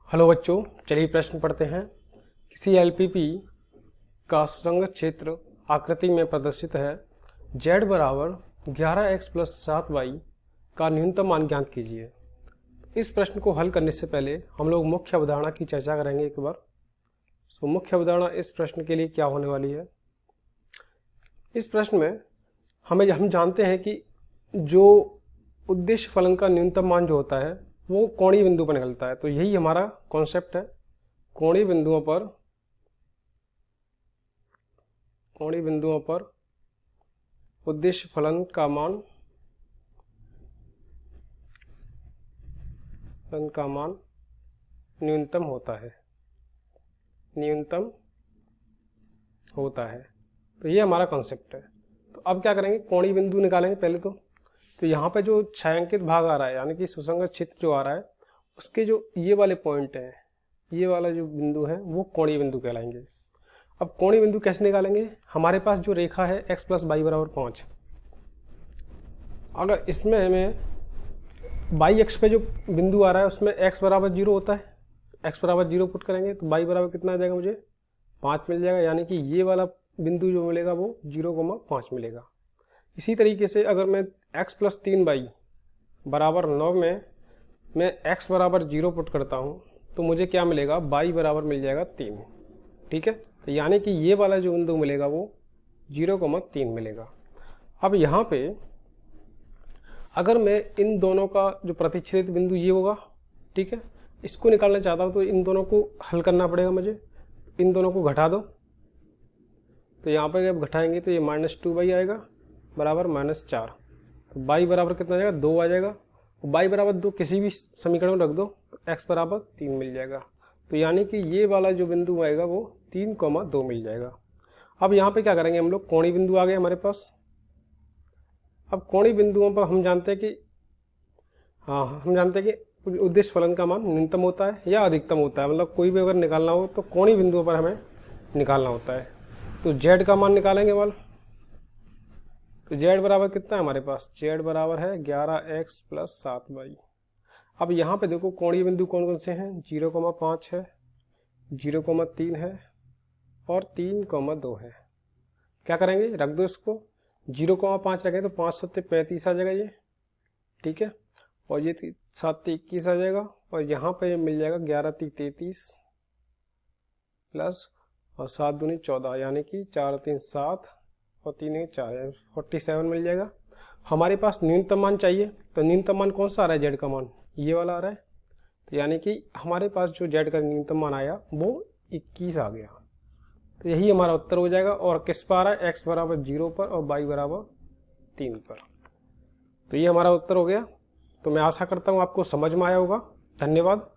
Hello बच्चों, चलिए प्रश्न पढ़ते हैं। किसी एलपीपी का सुसंगत क्षेत्र आकृति में प्रदर्शित है। z बराबर 11x प्लस 7y का न्यूनतम मान ज्ञात कीजिए। इस प्रश्न को हल करने से पहले हम लोग मुख्य अवधारणा की चर्चा करेंगे एक बार। मुख्य अवधारणा इस प्रश्न के लिए क्या होने वाली है। इस प्रश्न में हम जानते हैं कि जो उद्देश्य फलन का न्यूनतम मान जो होता है वो कोणीय बिंदु पर निकलता है। तो यही हमारा कॉन्सेप्ट है। कोणीय बिंदुओं पर उद्देश्य फलन का मान न्यूनतम होता है। तो ये हमारा कॉन्सेप्ट है। तो अब क्या करेंगे, कोणीय बिंदु निकालेंगे पहले तो यहाँ पे जो छायांकित भाग आ रहा है यानी कि सुसंगत क्षेत्र जो आ रहा है उसके जो ये वाले पॉइंट हैं, ये वाला जो बिंदु है वो कोणीय बिंदु कहलाएंगे। अब कोणीय बिंदु कैसे निकालेंगे, हमारे पास जो रेखा है x प्लस वाई बराबर 5, अगर इसमें हमें बाई एक्स पे जो बिंदु आ रहा है उसमें x बराबर 0 होता है, x बराबर 0 पुट करेंगे तो y बराबर कितना आ जाएगा, मुझे 5 मिल जाएगा। यानी कि ये वाला बिंदु जो मिलेगा वो 0,5 मिलेगा। इसी तरीके से अगर मैं x प्लस 3y बराबर 9 में मैं x बराबर 0 पुट करता हूँ तो मुझे क्या मिलेगा, y बराबर मिल जाएगा 3। ठीक है, यानी कि ये वाला जो बिंदु मिलेगा वो 0,3 मिलेगा। अब यहाँ पे अगर मैं इन दोनों का जो प्रतिच्छेदित बिंदु ये होगा, ठीक है, इसको निकालना चाहता हूँ तो इन दोनों को हल करना पड़ेगा मुझे। इन दोनों को घटा दो तो यहाँ पर जब घटाएंगे तो ये -2y आएगा बराबर -4। तो y बराबर कितना आ जाएगा, 2 आ जाएगा। y बराबर 2 किसी भी समीकरण में रख दो तो x बराबर 3 मिल जाएगा। तो यानी कि ये वाला जो बिंदु आएगा वो 3,2 मिल जाएगा। अब यहाँ पे क्या करेंगे हम लोग, कोणीय बिंदु आ गए हमारे पास। अब कोणीय बिंदुओं पर हम जानते हैं कि उद्देश्य फलन का मान न्यूनतम होता है या अधिकतम होता है। मतलब कोई भी अगर निकालना हो तो कोणीय बिंदुओं पर हमें निकालना होता है। तो z का मान निकालेंगे वाल। तो z बराबर कितना है हमारे पास, z बराबर है 11x प्लस 7y। अब यहाँ पे देखो कोणीय बिंदु कौन कौन से हैं, 0,5 है, 0,3 है और 3,2 है। क्या करेंगे, रख दो इसको, 0,5 रखें तो 5 7 35 आ जाएगा ये, ठीक है, और ये 7 21 आ जाएगा और यहाँ पे मिल जाएगा 11 33 प्लस और 7 दूनी 14, यानी कि 4 3 7 और 3 1 4, 47 मिल जाएगा। हमारे पास न्यूनतम मान चाहिए तो न्यूनतम मान कौन सा आ रहा है, z का मान ये वाला आ रहा है। तो यानी कि हमारे पास जो z का न्यूनतम मान आया वो 21 आ गया। तो यही हमारा उत्तर हो जाएगा। और किस पर आ रहा है, x बराबर 0 पर और y बराबर 3 पर। तो ये हमारा उत्तर हो गया। तो मैं आशा करता हूँ आपको समझ में आया होगा। धन्यवाद।